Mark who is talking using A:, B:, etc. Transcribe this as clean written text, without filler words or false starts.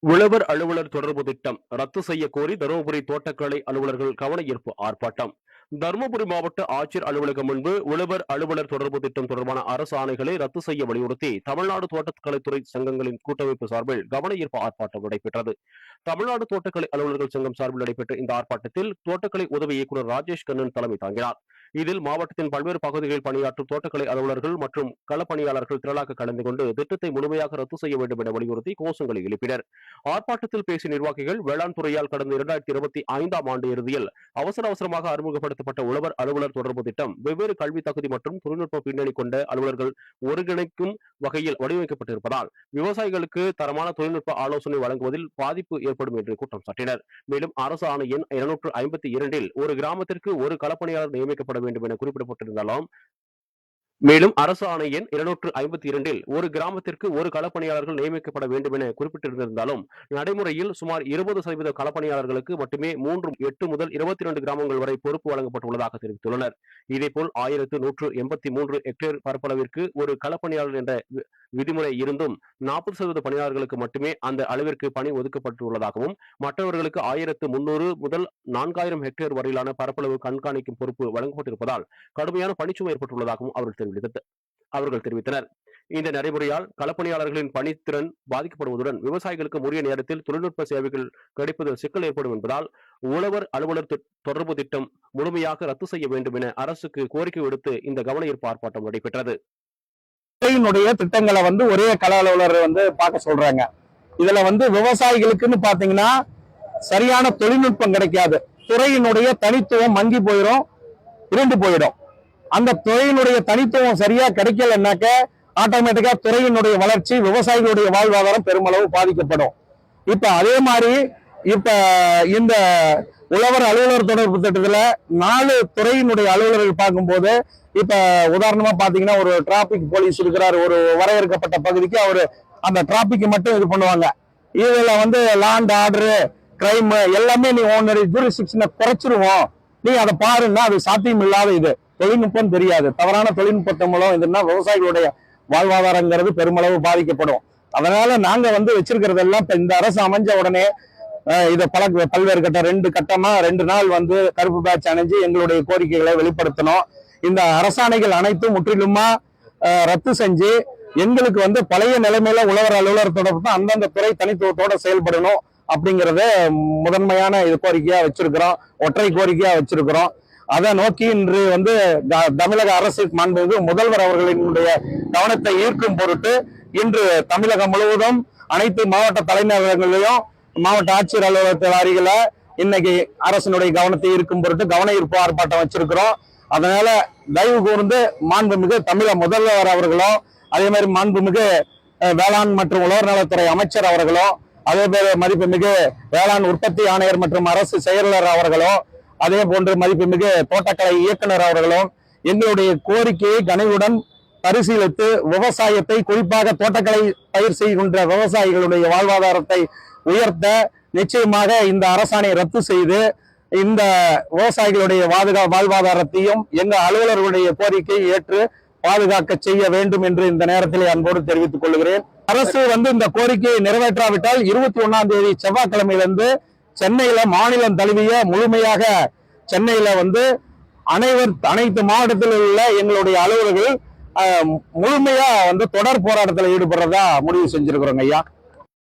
A: உழவர் அலுவலர் தொடர்பு திட்டம் ரத்து செய்ய கோரி தருமபுரி தோட்டக்கலை அலுவலர்கள் கவன ஈர்ப்பு ஆர்ப்பாட்டம். தருமபுரி மாவட்ட ஆட்சியர் அலுவலகம் முன்பு உழவர் அலுவலர் தொடர்பு திட்டம் தொடர்பான அரசு ஆணைகளை ரத்து செய்ய வலியுறுத்தி தமிழ்நாடு தோட்டக்கலைத்துறை சங்கங்களின் கூட்டமைப்பு சார்பில் கவன ஈர்ப்பு ஆர்ப்பாட்டம் நடைபெற்றது. தமிழ்நாடு தோட்டக்கலை அலுவலர்கள் சங்கம் சார்பில் நடைபெற்ற இந்த ஆர்ப்பாட்டத்தில் தோட்டக்கலை உதவி இயக்குநர் ராஜேஷ் கண்ணன் தலைமை தாங்கினார். இதில் மாவட்டத்தின் பல்வேறு பகுதிகளில் பணியாற்றும் தோட்டக்கலை அலுவலர்கள் மற்றும் களப்பணியாளர்கள் திரளாக கலந்து கொண்டு திட்டத்தை முழுமையாக ரத்து செய்ய வேண்டும் என வலியுறுத்தி கோஷங்களை எழுப்பினர். ஆர்ப்பாட்டத்தில் பேசிய நிர்வாகிகள், வேளாண் துறையால் கடந்த 2025ஆம் ஆண்டு இறுதியில் அவசரமாக அறிமுகப்படுத்தப்பட்ட உழவர் அலுவலர் தொடர்பு திட்டம் வெவ்வேறு கல்வி தகுதி மற்றும் தொழில்நுட்ப பின்னணி கொண்ட அலுவலர்கள் ஒருங்கிணைக்கும் வகையில் வடிவமைக்கப்பட்டிருப்பதால் விவசாயிகளுக்கு தரமான தொழில்நுட்ப ஆலோசனை வழங்குவதில் பாதிப்பு ஏற்படும் என்று குற்றம் சாட்டினர். மேலும் அரசு ஆணை எண் 252 ஒரு கிராமத்திற்கு ஒரு களப்பணியாளர் நியமிக்கப்பட வேண்டும் என குறிப்பிடப்பட்டிருந்தாலும் அரசு ஆணை எண் 252 ஒரு கிராமத்திற்கு ஒரு களப்பணியாளர்கள் நியமிக்கப்பட வேண்டும் என குறிப்பிட்டிருந்தாலும் நடைமுறையில் சுமார் 20% களப்பணியாளர்களுக்கு மட்டுமே 8 முதல் 22 கிராமங்கள் வரை பொறுப்பு வழங்கப்பட்டுள்ளதாக தெரிவித்துள்ளனர். இதேபோல் 1183 ஹெக்டேர் பரப்பளவிற்கு ஒரு களப்பணியாளர் என்ற விதிமுறை இருந்தும் 40% பணியாளர்களுக்கு மட்டுமே அந்த அளவிற்கு பணி ஒதுக்கப்பட்டுள்ளதாகவும் மற்றவர்களுக்கு 1300 முதல் 4000 ஹெக்டேர் வரையிலான பரப்பளவு கண்காணிக்கும் பொறுப்பு வழங்கப்பட்டிருப்பதால் கடுமையான பணிச்சுமை ஏற்பட்டுள்ளதாகவும் அவர்கள் தெரிவித்தனர். இந்த நடைமுறையால் களப்பணியாளர்களின் பணித்திறன் பாதிக்கப்படுவதுடன் விவசாயிகளுக்கு உரிய நேரத்தில் தொழில்நுட்ப சேவைகள் கிடைப்பதில் சிக்கல் ஏற்படும் என்பதால் உழவர் அலுவலர் தொடர்பு திட்டம் முழுமையாக ரத்து செய்ய வேண்டும் என அரசுக்கு கோரிக்கை விடுத்து இந்த கவன ஈர்ப்பு ஆர்ப்பாட்டம் நடைபெற்றது.
B: திட்டங்களை ஒரே கள அலுவலர் பார்க்க சொல்றாங்க. இதுல விவசாயிகளுக்குன்னு பாத்தீங்கன்னா சரியான தொழில்நுட்பம் கிடைக்காது. துறையினுடைய தனித்துவம் மங்கி போயிடும், இருண்டு போயிடும். அந்த துறையினுடைய தனித்துவம் சரியா கிடைக்கலன்னாக்க ஆட்டோமேட்டிக்கா துறையினுடைய வளர்ச்சி, விவசாயிகளுடைய வாழ்வாதாரம் பெருமளவு பாதிக்கப்படும். இப்ப அதே மாதிரி இந்த உழவர் அலுவலர் தொடர்பு திட்டத்துல 4 துறையினுடைய அலுவலர்கள் பார்க்கும்போது இப்ப உதாரணமா பாத்தீங்கன்னா ஒரு டிராபிக் போலீஸ் இருக்கிறார். ஒரு வரையறுக்கப்பட்ட பகுதிக்கு அவரு அந்த டிராபிக் மட்டும் இது பண்ணுவாங்க. இதுல லாண்ட் ஆர்டர், கிரைம் எல்லாமே நீ உன்னுடைய ஜூரிஸ்டிக்ஷனை குறைச்சிருவோம், நீ அதை பாருன்னா அது சாத்தியம் இல்லாத இது. தொழில்நுட்பம் தெரியாது. தவறான தொழில்நுட்பத்தின் மூலம் இதுன்னா விவசாயிகளுடைய வாழ்வாதாரங்கிறது பெருமளவு பாதிக்கப்படும். அதனால நாங்க வச்சிருக்கிறதெல்லாம் இப்ப இந்த அரசு அமைஞ்ச உடனே இதை பல்வேறு கட்டம் 2 கட்டமா 2 நாள் கருப்பு பேட்ச் அணிஞ்சு எங்களுடைய கோரிக்கைகளை வெளிப்படுத்தணும். இந்த அரசாணைகள் அனைத்தும் முற்றிலுமா ரத்து செஞ்சு எங்களுக்கு பழைய நிலைமையில உழவர் அலுவலர் தொடர்பு அந்தந்த துறை தனித்துவத்தோட செயல்படணும் அப்படிங்கறத முதன்மையான இது கோரிக்கையா வச்சிருக்கிறோம். ஒற்றை கோரிக்கையா வச்சிருக்கிறோம். அதை நோக்கி இன்று தமிழக அரசு மாண்புமிகு முதல்வர் அவர்களினுடைய கவனத்தை ஈர்க்கும் பொருட்டு இன்று தமிழகம் முழுவதும் அனைத்து மாவட்ட தலைநகரங்களிலும் மாவட்ட ஆட்சியர் அலுவலகத்தில் அருகில இன்னைக்கு அரசினுடைய கவனத்தை ஈர்க்கும் பொருட்டு கவன ஈர்ப்பு ஆர்ப்பாட்டம் வச்சிருக்கிறோம். அதனால தயவு கூர்ந்து மாண்புமிகு தமிழக முதல்வர் அவர்களும், அதே மாதிரி மாண்புமிகு வேளாண் மற்றும் உழவர் நலத்துறை அமைச்சர் அவர்களும், அதே போல மதிப்புமிகு வேளாண் உற்பத்தி ஆணையர் மற்றும் அரசு செயலர் அவர்களும், அதே போன்று மதிப்புமிகு தோட்டக்கலை இயக்குனர் அவர்களும் எங்களுடைய கோரிக்கையை கனிவுடன் பரிசீலித்து விவசாயத்தை, குறிப்பாக தோட்டக்கலை பயிர் செய்கின்ற விவசாயிகளுடைய வாழ்வாதாரத்தை உயர்த்த நிச்சயமாக இந்த அரசாணை ரத்து செய்து இந்த விவசாயிகளுடைய வாழ்வாதாரத்தையும் எங்க அலுவலர்களுடைய கோரிக்கையை ஏற்று பாதுகாக்க செய்ய வேண்டும் என்று இந்த நேரத்தில் அன்போடு தெரிவித்துக் கொள்கிறேன். அரசு இந்த கோரிக்கையை நிறைவேற்றாவிட்டால் 21ஆம் தேதி செவ்வாய்க்கிழமையிலிருந்து சென்னையில மாநிலம் தழுவிய முழுமையாக சென்னையில அனைத்து மாவட்டத்தில் உள்ள எங்களுடைய அலுவலர்கள் முழுமையா தொடர் போராட்டத்தில் ஈடுபடுறதா முடிவு செஞ்சிருக்கிறோங்க ஐயா.